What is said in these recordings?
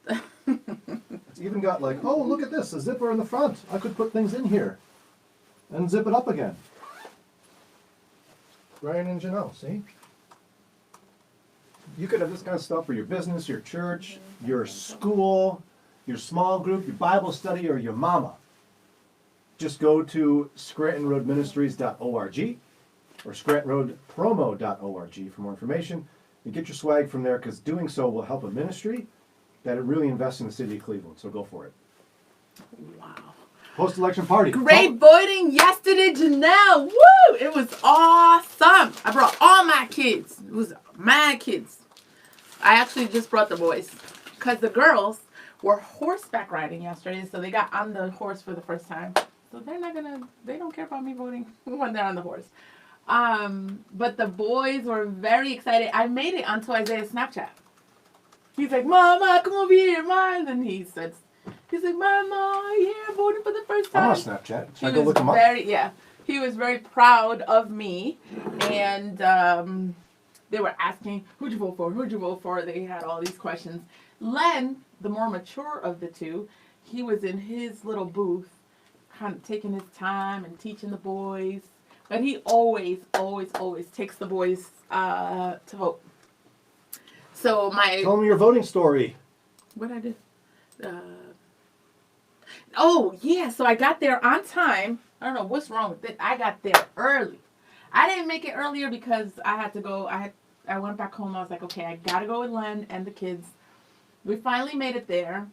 It's even got like, oh, look at this, a zipper in the front. I could put things in here and zip it up again. Ryan and Jannelle, see? You could have this kind of stuff for your business, your church, your school, your small group, your Bible study, or your mama. Just go to ScrantonRoadMinistries.org or ScrantonRoadPromo.org for more information and get your swag from there, because doing so will help a ministry that it really invests in the city of Cleveland. So go for it. Wow. Post-election party. Great voting yesterday, Jannelle. Woo! It was awesome. I brought all my kids. It was my kids. I actually just brought the boys because the girls were horseback riding yesterday, so they got on the horse for the first time. So they don't care about me voting when they're on the horse. But the boys were very excited. I made it onto Isaiah's Snapchat. He's like, Mama, come over here, Mom. And he's like, Mama, yeah, voting for the first time. I'm on Snapchat. Should I go look him up? He was very proud of me. And they were asking, who'd you vote for? Who'd you vote for? They had all these questions. Len, the more mature of the two, he was in his little booth, kind of taking his time and teaching the boys. But he always takes the boys to vote. So Tell them your voting story. What I did? Oh, yeah. So I got there on time. I don't know what's wrong with it. I got there early. I didn't make it earlier because I had to go. I went back home. I was like, okay, I got to go with Len and the kids. We finally made it there.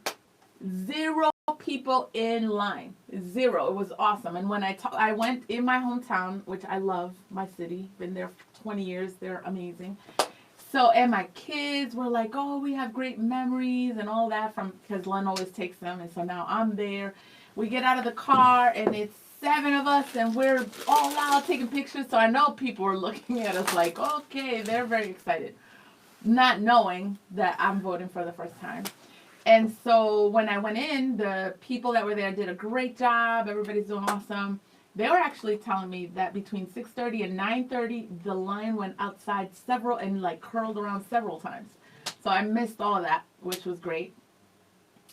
0 people in line. 0. It was awesome. And when I went in my hometown, which I love, my city. Been there for 20 years. They're amazing. So, and my kids were like, oh, we have great memories and all that because Len always takes them. And so now I'm there. We get out of the car and it's 7 of us and we're all out taking pictures. So I know people are looking at us like, okay, they're very excited. Not knowing that I'm voting for the first time. And so when I went in, the people that were there did a great job. Everybody's doing awesome. They were actually telling me that between 6:30 and 9:30, the line went outside and like curled around several times. So I missed all of that, which was great.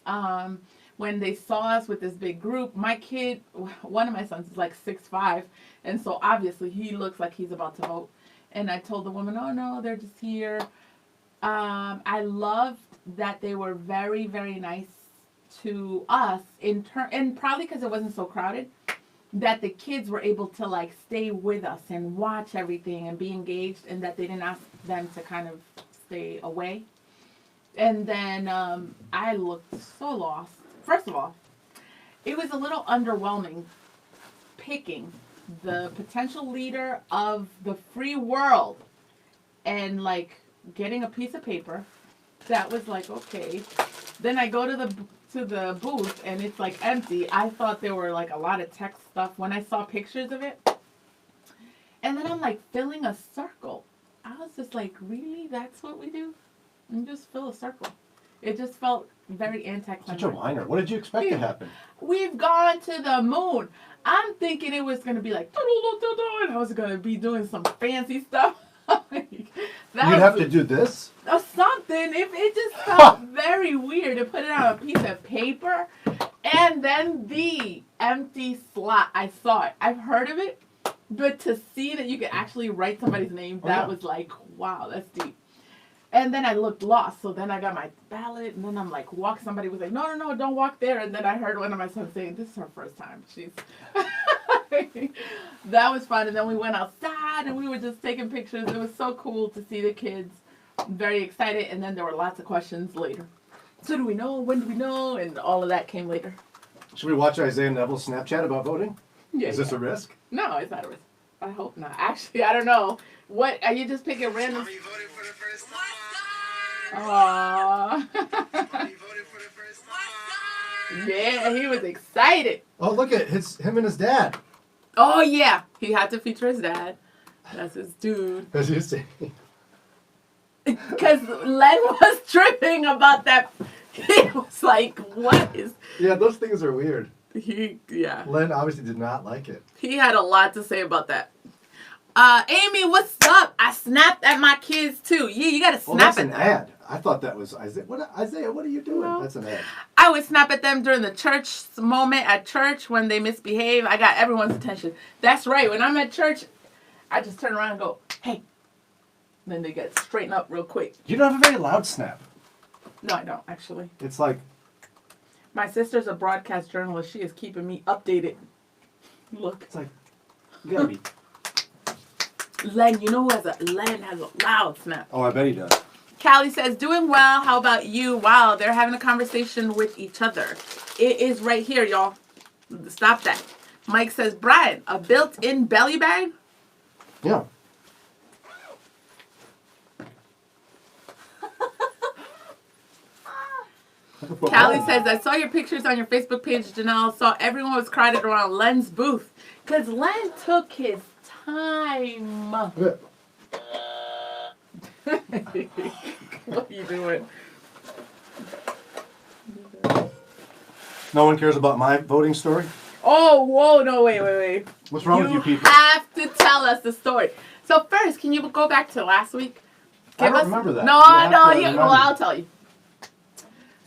When they saw us with this big group, my kid, one of my sons is like 6'5", and so obviously he looks like he's about to vote. And I told the woman, oh no, they're just here. I loved that they were very, very nice to us and probably because it wasn't so crowded, that the kids were able to like stay with us and watch everything and be engaged, and that they didn't ask them to kind of stay away. And then I looked so lost. First of all, it was a little underwhelming picking the potential leader of the free world and like getting a piece of paper that was like, okay. Then I go to the booth and it's like empty. I thought there were like a lot of text stuff when I saw pictures of it. And then I'm like filling a circle. I was just like, really? That's what we do? And just fill a circle. It just felt very anticlimactic. Such a whiner. What did you expect to happen? We've gone to the moon. I'm thinking it was going to be like, and I was going to be doing some fancy stuff. You'd have to do this? Or something. It just felt very weird to put it on a piece of paper. And then the empty slot, I saw it. I've heard of it. But to see that you could actually write somebody's name, that was like, wow, that's deep. And then I looked lost. So then I got my ballot. And then I'm like, somebody was like, no, don't walk there. And then I heard one of my sons saying, this is her first time. She's... That was fun. And then we went outside and we were just taking pictures. It was so cool to see the kids very excited. And then there were lots of questions later. So do we know? When do we know? And all of that came later. Should we watch Isaiah Neville's Snapchat about voting? Yeah. Is this a risk? No, it's not a risk. I hope not. Actually, I don't know. What are you just picking random? Mommy voted for the first time. Aww. Mommy voted for the first time. Yeah, he was excited. Oh, look at him and his dad. Oh yeah, he had to feature his dad. That's his dude. As you say. Because Len was tripping about that. He was like, "What is?" Yeah, those things are weird. Yeah. Len obviously did not like it. He had a lot to say about that. Amy, what's up? I snapped at my kids too. Yeah, you gotta Oh, snap that's at an them. ad. I thought that was Isaiah. Isaiah, what are you doing? No. That's an ad. I would snap at them during the church moment at church when they misbehave. I got everyone's attention. That's right. When I'm at church, I just turn around and go, hey. Then they get straightened up real quick. You don't have a very loud snap. No, I don't, actually. It's like, My sister's a broadcast journalist. She is keeping me updated. Look. it's like, you gotta be. Len, you know who has Len has a loud snap. Oh, I bet he does. Callie says, doing well. How about you? Wow, they're having a conversation with each other. It is right here, y'all. Stop that. Mike says, Brian, a built-in belly bag? Yeah. Callie says, I saw your pictures on your Facebook page, Jannelle. Saw everyone was crowded around Len's booth. Because Len took his time. Yeah. What are you doing? No one cares about my voting story? Oh, whoa, no, wait. What's wrong with you people? have to tell us the story. So first, can you go back to last week? I don't remember that. No, You have to well, remind me. I'll tell you.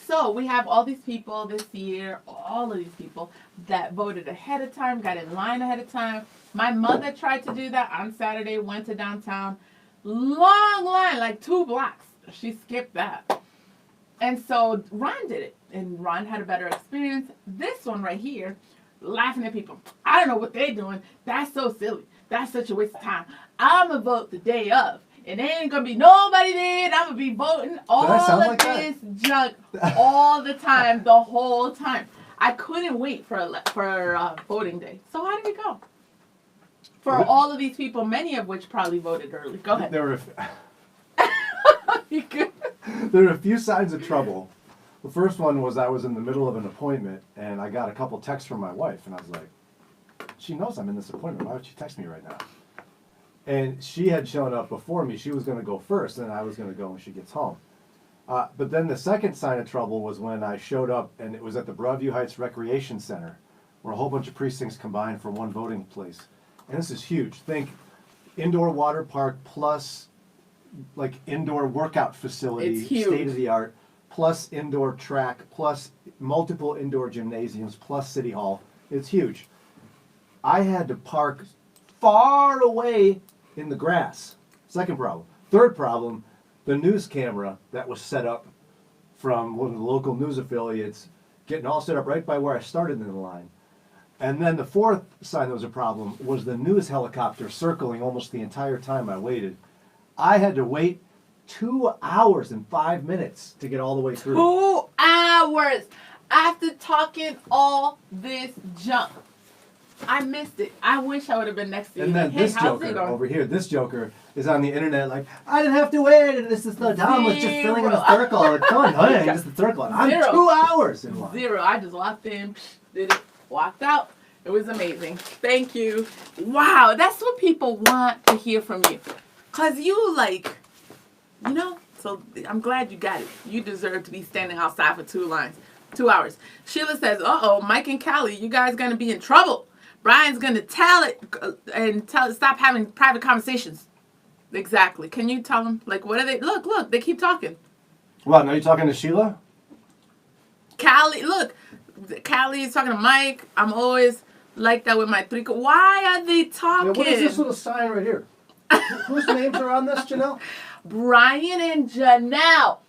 So we have all these people this year, all of these people that voted ahead of time, got in line ahead of time. My mother tried to do that on Saturday, went to downtown. Long line, like 2 blocks. She skipped that. And so Ron did it. And Ron had a better experience. This one right here, laughing at people. I don't know what they're doing. That's so silly. That's such a waste of time. I'm going to vote the day of. And there ain't going to be nobody there. And I'm going to be voting all sound of like that? this junk all the time, the whole time. I couldn't wait for voting day. So how did it go? For all of these people, many of which probably voted early. Go ahead. There were You good? there were a few signs of trouble. The first one was I was in the middle of an appointment and I got a couple texts from my wife and I was like, she knows I'm in this appointment. Why would she text me right now? And she had shown up before me. She was going to go first and I was going to go when she gets home. But then the second sign of trouble was when I showed up and it was at the Broadview Heights Recreation Center where a whole bunch of precincts combined for one voting place. And this is huge. Think indoor water park plus like indoor workout facility, It's huge. state of the art, plus indoor track, plus multiple indoor gymnasiums, plus city hall. It's huge. I had to park far away in the grass. Second problem. Third problem, the news camera that was set up from one of the local news affiliates, getting all set up right by where I started in the line. And then the fourth sign that was a problem was the news helicopter circling almost the entire time I waited. I had to wait 2 hours and 5 minutes to get all the way through. 2 hours after talking all this junk. I missed it. I wish I would have been next to you. And then Hey, this how's it joker going? over here, this joker is on the internet like, I didn't have to wait, and this is so dumb, it's just filling in a Zero. circle. Like, come on, honey, just a circle. I'm Zero. 2 hours in line. 0. I just walked in, did it, walked out. It was amazing. Thank you. Wow, that's what people want to hear from you. Because you so I'm glad you got it. You deserve to be standing outside for 2 hours. Sheila says, uh-oh, Mike and Callie, you guys going to be in trouble. Brian's going to tell it and stop having private conversations. Exactly. Can you tell them? Like, what are they? Look, they keep talking. What, now you're talking to Sheila? Callie, look. Callie is talking to Mike. I'm always like that with my 3. Why are they Yeah, talking? what is this little sign right here? Whose names are on this, Jannelle? Brian and Jannelle.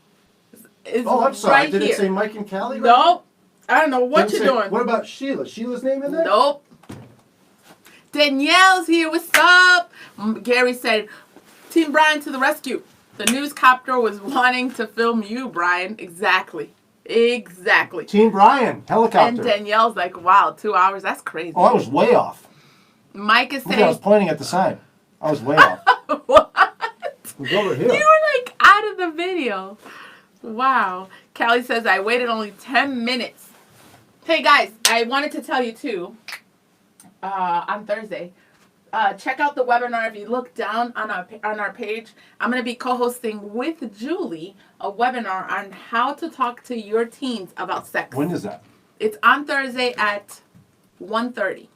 Is Oh, I'm sorry. right Did here. it say Mike and Callie? Right Nope. I don't know what Didn't you're say- doing. What about Sheila? Sheila's name in there? Nope. Danielle's here. What's up? Gary said, Team Brian to the rescue. The news copter was wanting to film you, Brian. Exactly. Team Brian, helicopter. And Danielle's like, wow, 2 hours. That's crazy. Oh, I was way off. Mike is Look, I was saying, pointing at the sign. I was way off. what? It was over here. You were like out of the video. Wow. Callie says, I waited only 10 minutes. Hey guys, I wanted to tell you too, on Thursday, check out the webinar. If you look down on our page, I'm going to be co-hosting with Julie a webinar on how to talk to your teens about sex. When is that? It's on Thursday at 1:30.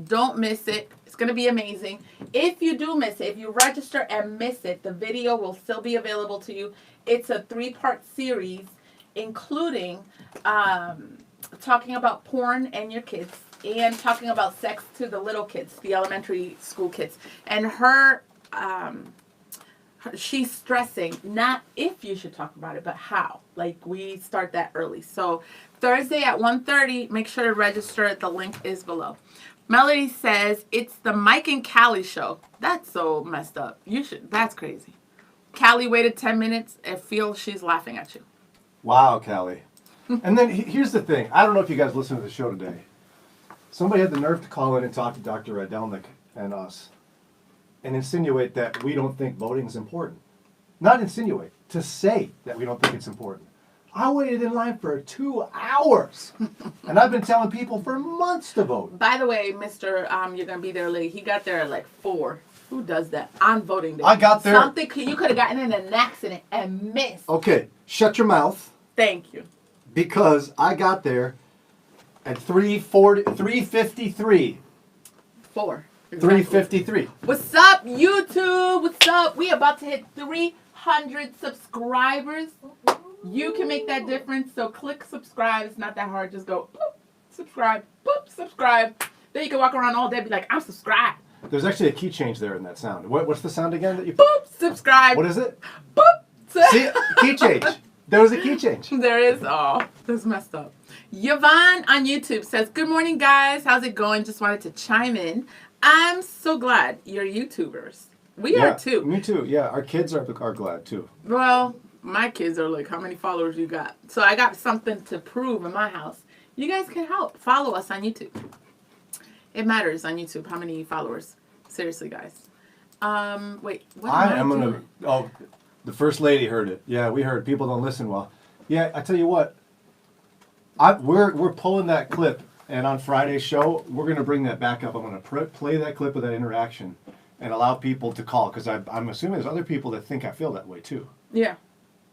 Don't miss it. It's going to be amazing. If you do miss it, if you register and miss it, the video will still be available to you. It's a 3-part series, including talking about porn and your kids, and talking about sex to the little kids, the elementary school kids. And she's stressing not if you should talk about it, but how. Like, we start that early. So Thursday at 1:30, make sure to register. The link is below. Melody says it's the Mike and Callie show. That's so messed up. That's crazy. Callie waited 10 minutes and feels she's laughing at you. Wow, Callie. And then here's the thing. I don't know if you guys listened to the show today. Somebody had the nerve to call in and talk to Dr. Radelnik and us and insinuate that we don't think voting is important. Not insinuate, to say that we don't think it's important. I waited in line for 2 hours. And I've been telling people for months to vote. By the way, Mr. You're going to be there late. He got there at like 4. Who does that on voting day? I got there. You could have gotten in an accident and missed. Okay, shut your mouth. Thank you. Because I got there at 3:53. 4. Exactly. 3:53. What's up, YouTube? What's up? We about to hit 300 subscribers. You can make that difference. So click subscribe. It's not that hard. Just go boop, subscribe, boop, subscribe. Then you can walk around all day and be like, I'm subscribed. There's actually a key change there in that sound. What's the sound again that you? Boop, subscribe. What is it? Boop. See, key change. There was a key change. There is. Oh, that's messed up. Yvonne on YouTube says, good morning, guys. How's it going? Just wanted to chime in. I'm so glad you're YouTubers. We are too. Me too. Yeah, our kids are glad too. Well, my kids are like, how many followers you got? So I got something to prove in my house. You guys can help. Follow us on YouTube. It matters on YouTube how many followers. Seriously, guys. Wait. What am I doing? Oh, the first lady heard it. Yeah, we heard. People don't listen well. Yeah, I tell you what. We're pulling that clip, and on Friday's show, we're going to bring that back up. I'm going to play that clip of that interaction and allow people to call, because I'm assuming there's other people that think I feel that way too. Yeah.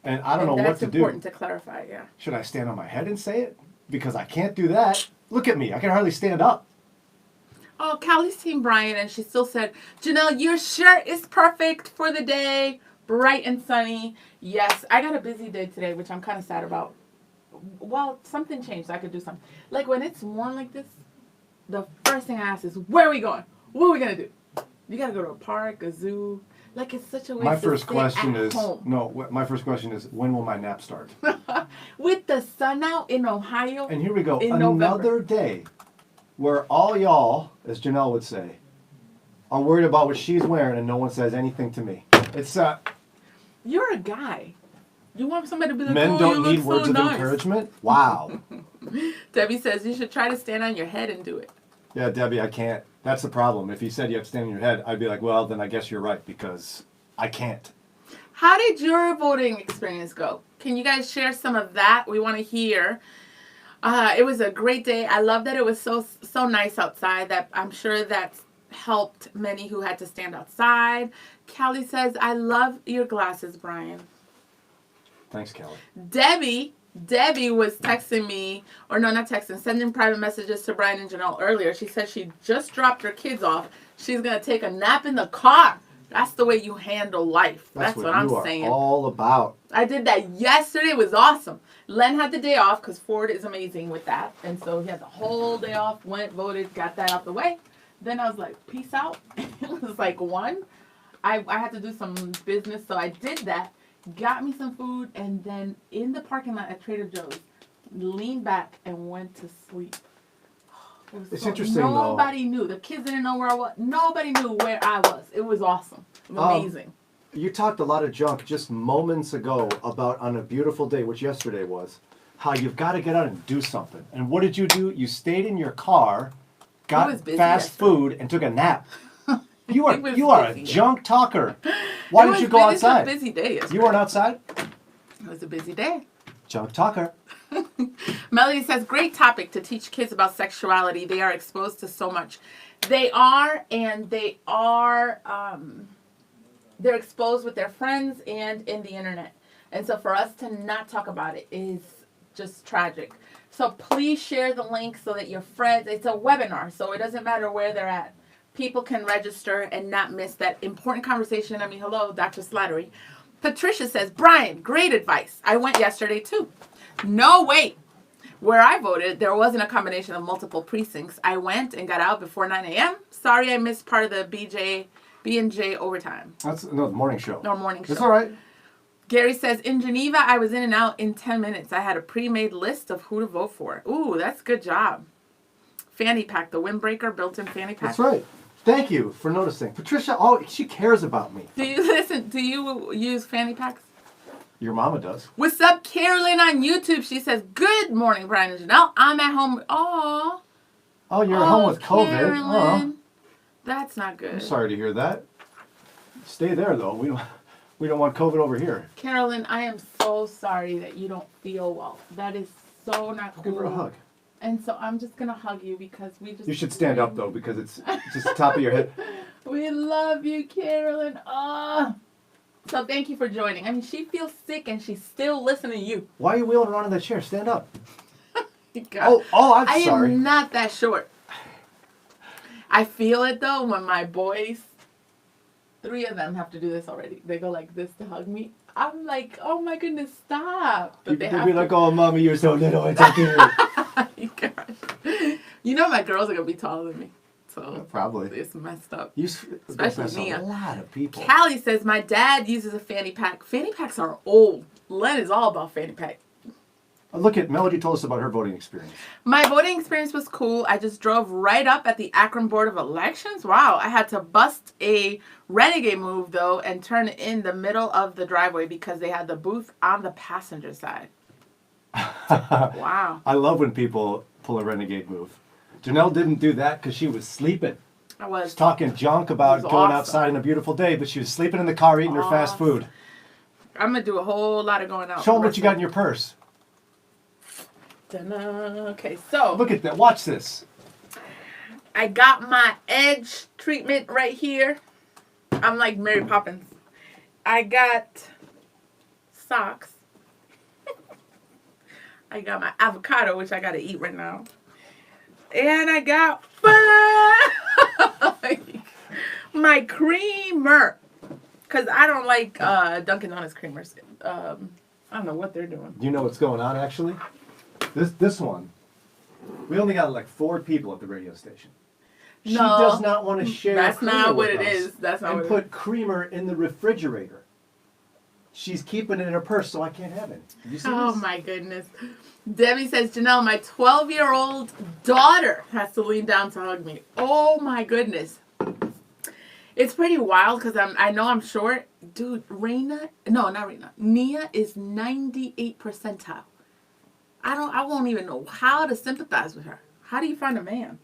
And I don't know what to do. That's important to clarify, yeah. Should I stand on my head and say it? Because I can't do that. Look at me. I can hardly stand up. Oh, Callie's team Brian, and she still said, Jannelle, your shirt is perfect for the day. Bright and sunny. Yes, I got a busy day today, which I'm kind of sad about. Well, something changed. I could do something. Like, when it's warm like this, the first thing I ask is, where are we going? What are we going to do? You got to go to a park, a zoo. Like, it's such a waste My first question is, home. my first question is, when will my nap start? With the sun out in Ohio. And here we go. In Another November. day where all y'all, as Jannelle would say, are worried about what she's wearing and no one says anything to me. It's You're a guy. You want somebody to be like, men oh, don't you need look words so of nice. encouragement. Wow. Debbie says you should try to stand on your head and do it. Yeah, Debbie, I can't. That's the problem. If you said you have to stand on your head, I'd be like, well, then I guess you're right, because I can't. How did your voting experience go? Can you guys share some of that? We want to hear. It was a great day. I love that it was so nice outside. That I'm sure that's helped many who had to stand outside. Callie says, I love your glasses, Brian. Thanks, Kelly. Debbie was texting me, or no, not texting, sending private messages to Brian and Jannelle earlier. She said she just dropped her kids off. She's going to take a nap in the car. That's the way you handle life. That's what I'm saying. You are all about. I did that yesterday. It was awesome. Len had the day off because Ford is amazing with that. And so he had the whole day off, went, voted, got that out the way. Then I was like, peace out. It was like 1. I had to do some business, so I did that. Got me some food, and then in the parking lot at Trader Joe's, leaned back and went to sleep. It's interesting, though. Nobody knew. The kids didn't know where I was. Nobody knew where I was. It was awesome. Amazing. You talked a lot of junk just moments ago about on a beautiful day, which yesterday was, how you've got to get out and do something. And what did you do? You stayed in your car, got fast food, and took a nap. You are a junk talker. Why didn't you go outside? It was a busy day yesterday. You weren't outside? It was a busy day. Junk talker. Melody says, great topic to teach kids about sexuality. They are exposed to so much. They are, and they're exposed with their friends and in the internet. And so for us to not talk about it is just tragic. So please share the link so that your friends, it's a webinar, so it doesn't matter where they're at. people can register and not miss that important conversation. I mean, hello, Dr. Slattery. Patricia says, Brian, great advice. I went yesterday too. No, wait. Where I voted, there wasn't a combination of multiple precincts. I went and got out before 9 a.m. Sorry I missed part of the B&J overtime. That's the morning show. No, morning show. It's all right. Gary says, in Geneva, I was in and out in 10 minutes. I had a pre-made list of who to vote for. Ooh, that's a good job. Fanny pack, the windbreaker built-in fanny pack. That's right. Thank you for noticing. Patricia, she cares about me. Do you use fanny packs? Your mama does. What's up, Carolyn on YouTube? She says, good morning, Brian and Jannelle. I'm at home. Aww. Oh, you're at home with COVID. Carolyn. That's not good. I'm sorry to hear that. Stay there, though. We don't want COVID over here. Carolyn, I am so sorry that you don't feel well. That is so not cool. Give her a hug. And so I'm just going to hug you because we just... You should stand up, though, because it's just the top of your head. We love you, Carolyn. Oh. So thank you for joining. I mean, she feels sick and she's still listening to you. Why are you wheeling around in that chair? Stand up. God. I'm sorry. I am not that short. I feel it, though, when my boys, 3 of them have to do this already. They go like this to hug me. I'm like, oh my goodness, stop. But They'll be like, oh, mommy, you're so little. It's okay. Gosh. You know my girls are going to be taller than me. So probably. It's messed up. Especially Nia. A lot of people. Callie says, my dad uses a fanny pack. Fanny packs are old. Len is all about fanny pack. Look at Melody told us about her voting experience. My voting experience was cool. I just drove right up at the Akron Board of Elections. Wow. I had to bust a renegade move, though, and turn in the middle of the driveway because they had the booth on the passenger side. Wow. I love when people pull a renegade move. Jannelle didn't do that because she was sleeping. I was. She's talking junk about going outside on a beautiful day, but she was sleeping in the car eating her fast food. I'm going to do a whole lot of going out. Show them what you got in your purse. Okay, so. Look at that. Watch this. I got my edge treatment right here. I'm like Mary Poppins. I got socks. I got my avocado, which I got to eat right now. And I got my creamer. Because I don't like Dunkin' Donuts creamers. I don't know what they're doing. You know what's going on, actually? This one, we only got like 4 people at the radio station. She does not want to share. That's not what it is. That's not what it is. And put creamer in the refrigerator. She's keeping it in her purse, so I can't have it. Have you seen this? My goodness. Debbie says, Jannelle, my 12-year-old daughter has to lean down to hug me. Oh my goodness. It's pretty wild because I know I'm short. Dude, Nia is 98 percentile. I won't even know how to sympathize with her. How do you find a man?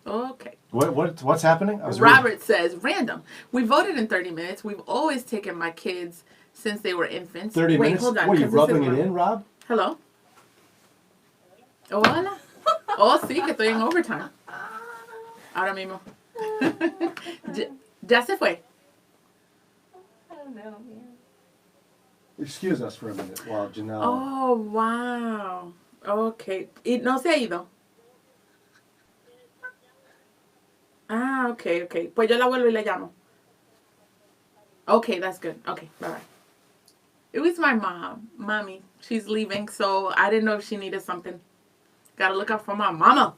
Okay. What's happening? Robert says, random. We voted in 30 minutes. We've always taken my kids since they were infants. 30 minutes? Hold on. What, are you rubbing it in, Rob? Hello? Hola. Oh, sí, que estoy en overtime. Ahora mismo. Ya se fue. Excuse us for a minute while Jannelle... Oh, wow. Okay. ¿Y no se ha ido? Ah, okay. Pues yo la vuelvo y le llamo. Okay, that's good. Okay, bye-bye. It was my mommy. She's leaving, so I didn't know if she needed something. Gotta look out for my mama.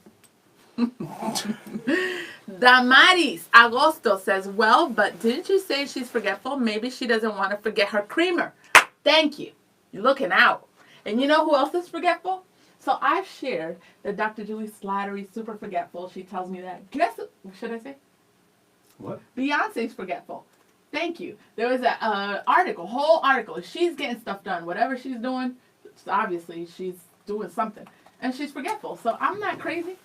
Damaris Agosto says, well, but didn't you say she's forgetful? Maybe she doesn't want to forget her creamer. Thank you. You're looking out. And you know who else is forgetful? So I've shared that Dr. Julie Slattery's super forgetful. She tells me that. Guess what should I say? What? Beyonce's forgetful. Thank you. There was a whole article. She's getting stuff done. Whatever she's doing, obviously she's doing something. And she's forgetful. So I'm not crazy.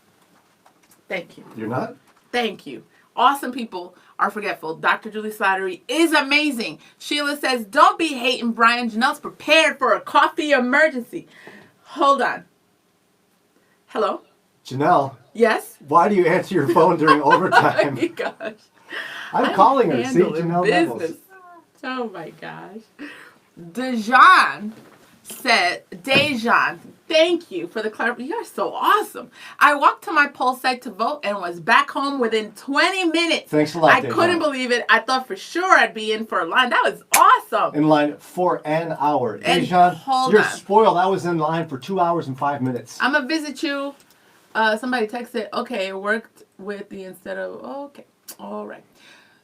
Thank you. You're not? Thank you. Awesome people are forgetful. Dr. Julie Slattery is amazing. Sheila says, don't be hating Brian. Jannelle's prepared for a coffee emergency. Hold on. Hello? Jannelle? Yes? Why do you answer your phone during overtime? Oh my gosh. I'm calling her. See, Jannelle business. Oh my gosh. Dejan Thank you for the clarification. You're so awesome. I walked to my poll site to vote and was back home within 20 minutes. Thanks a lot, I couldn't believe it. I thought for sure I'd be in for a line. That was awesome. In line for an hour. And Dejan, hold you're on. spoiled. I was in line for 2 hours and 5 minutes. I'm going to visit you. Somebody texted, okay, worked with the instead of, okay. All right.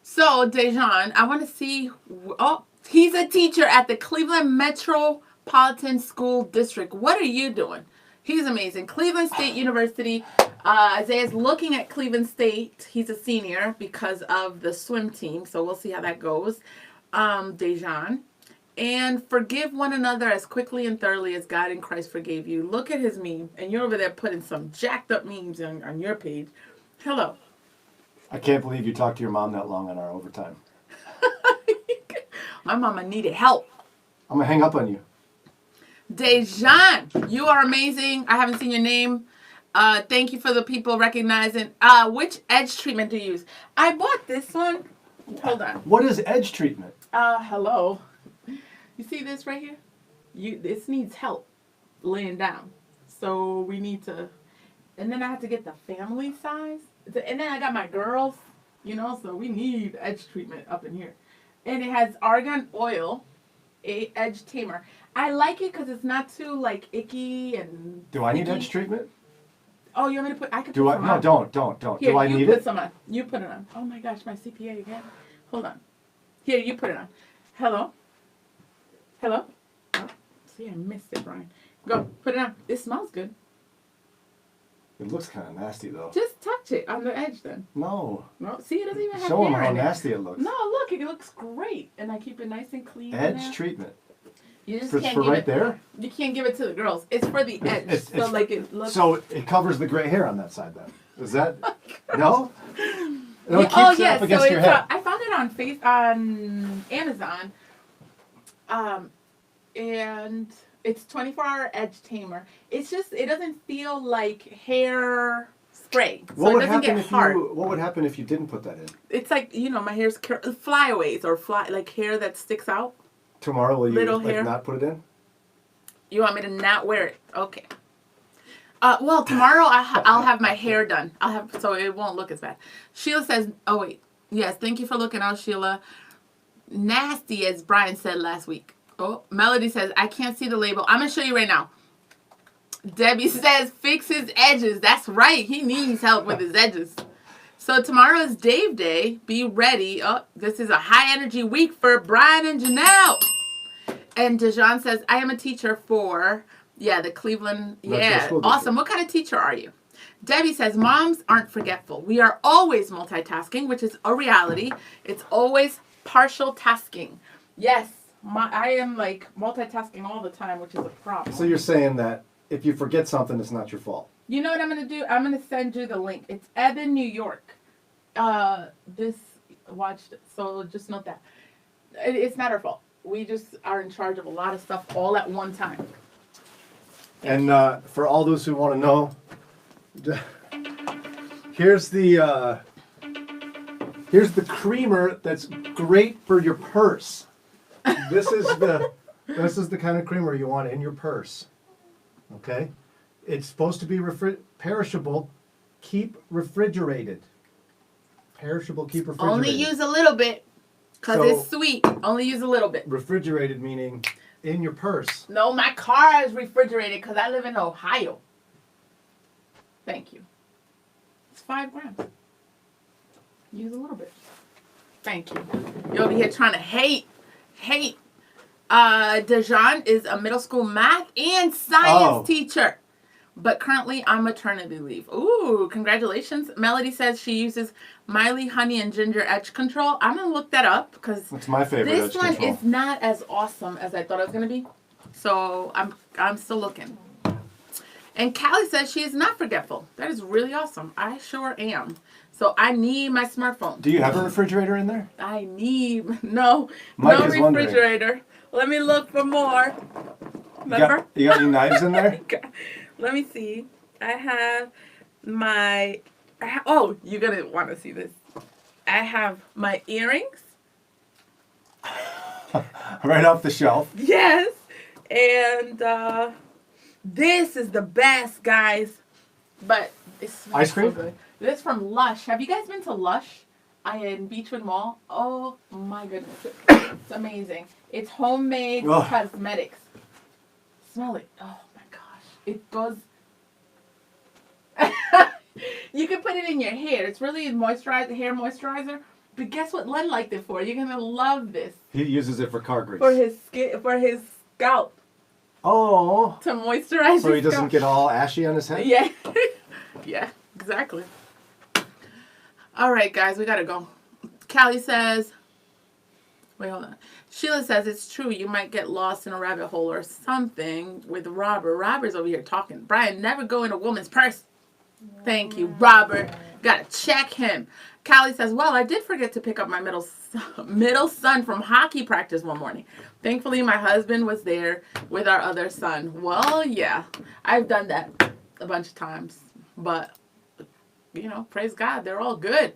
So, Dejan, I want to see, oh, he's a teacher at the Cleveland Metropolitan School District. What are you doing? He's amazing. Cleveland State University. Isaiah's looking at Cleveland State. He's a senior because of the swim team. So we'll see how that goes. Dejan. And forgive one another as quickly and thoroughly as God in Christ forgave you. Look at his meme. And you're over there putting some jacked up memes on your page. Hello. I can't believe you talked to your mom that long on our overtime. My mama needed help. I'm going to hang up on you. Dejan, you are amazing. I haven't seen your name. Thank you for the people recognizing. Which edge treatment do you use? I bought this one. Hold on. What is edge treatment? Hello. You see this right here? This needs help laying down. So we need to, and then I have to get the family size. And then I got my girls, so we need edge treatment up in here. And it has argan oil, a edge tamer. I like it because it's not too icky and. Do I need icky. edge treatment? Oh, you want me to put? I could. Do put I? some No, on. don't. Here, Do I you need put it? some on. You put it on. Oh my gosh, my CPA again. Hold on. Here, you put it on. Hello. Oh, see, I missed it, Brian. Go, put it on. It smells good. It looks kind of nasty though. Just touch it on the edge then. No. No, see, it doesn't even have Show them hair how in it. nasty it looks. No, look, it looks great, and I keep it nice and clean. Edge treatment. You just For can't give right it. there? You can't give it to the girls. It's for the edge, It's- it looks. So it covers the gray hair on that side then. Is that? No? No, Yeah, it keeps it up so against your head. I found it on Amazon, and it's 24-hour edge tamer. It's just it doesn't feel like hair spray, so it doesn't get hard. What would happen if you didn't put that in? It's like my hair's flyaways or hair that sticks out. Tomorrow will you Little hair. not put it in? You want me to not wear it? Okay. Well, tomorrow I'll have my hair done. So it won't look as bad. Sheila says, oh wait, yes, thank you for looking out, Sheila. Nasty, as Brian said last week. Oh, Melody says, I can't see the label. I'm going to show you right now. Debbie says, fix his edges. That's right. He needs help with his edges. So tomorrow is Dave Day. Be ready. Oh, this is a high energy week for Brian and Jannelle. And Dejan says, I am a teacher for, the Cleveland. Yeah, awesome. What kind of teacher are you? Debbie says, moms aren't forgetful. We are always multitasking, which is a reality. It's always partial tasking. Yes, I am multitasking all the time, which is a problem. So you're saying that if you forget something, it's not your fault. You know what I'm going to do? I'm going to send you the link. It's Evan, New York. So just note that. It's not our fault. We just are in charge of a lot of stuff all at one time. And for all those who want to know, here's the creamer that's great for your purse. This is the kind of creamer you want in your purse. Okay? It's supposed to be perishable. Keep refrigerated. Perishable, keep refrigerated. Only use a little bit because it's sweet. Only use a little bit. Refrigerated meaning in your purse. No, my car is refrigerated because I live in Ohio. Thank you. It's 5 grams. Use a little bit. Thank you. You're over here trying to hate. Dejan is a middle school math and science teacher, but currently on maternity leave. Ooh, congratulations. Melody says she uses Miley Honey and Ginger Edge Control. I'm going to look that up because That's my favorite edge this one control. is not as awesome as I thought it was going to be. So I'm still looking. And Callie says she is not forgetful. That is really awesome. I sure am. So I need my smartphone. Do you have a refrigerator in there? I need no Mike no is wondering. refrigerator. Let me look for more. Remember? You got any knives in there? Let me see. I have my. Oh, you're gonna want to see this. I have my earrings. Right off the shelf. Yes, and This is the best, guys. But it smells Ice cream? so good. This is from Lush. Have you guys been to Lush in Beechwood Mall? Oh my goodness. It's amazing. It's homemade Ugh. cosmetics. Smell it. Oh my gosh. It goes. You can put it in your hair. It's really hair moisturizer. But guess what Len liked it for? You're gonna love this. He uses it for car grease. For his skin, for his scalp. Oh. To moisturize So he his doesn't scalp. get all ashy on his head? Yeah. Yeah, exactly. All right, guys, we gotta go. Callie says, wait, hold on. Sheila says, it's true. You might get lost in a rabbit hole or something with Robert. Robert's over here talking. Brian, never go in a woman's purse. Thank you, Robert. Gotta check him. Callie says, well, I did forget to pick up my middle son from hockey practice one morning. Thankfully, my husband was there with our other son. Well, yeah, I've done that a bunch of times. But, you know, praise God, they're all good.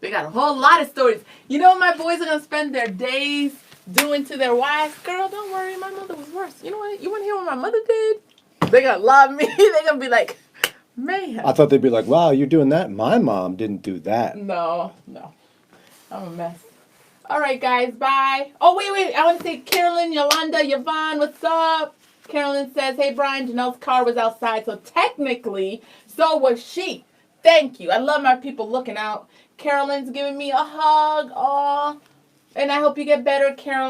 They got a whole lot of stories. You know what my boys are going to spend their days doing to their wives? Girl, don't worry, my mother was worse. You know what? You want to hear what my mother did? They're going to love me. They're going to be like, man. I thought they'd be like, wow, you're doing that? My mom didn't do that. No. I'm a mess. All right, guys, bye. Oh, wait. I want to say Carolyn, Yolanda, Yvonne, what's up? Carolyn says, hey, Brian, Janelle's car was outside, so technically, so was she. Thank you. I love my people looking out. Carolyn's giving me a hug. Aw. And I hope you get better, Carolyn.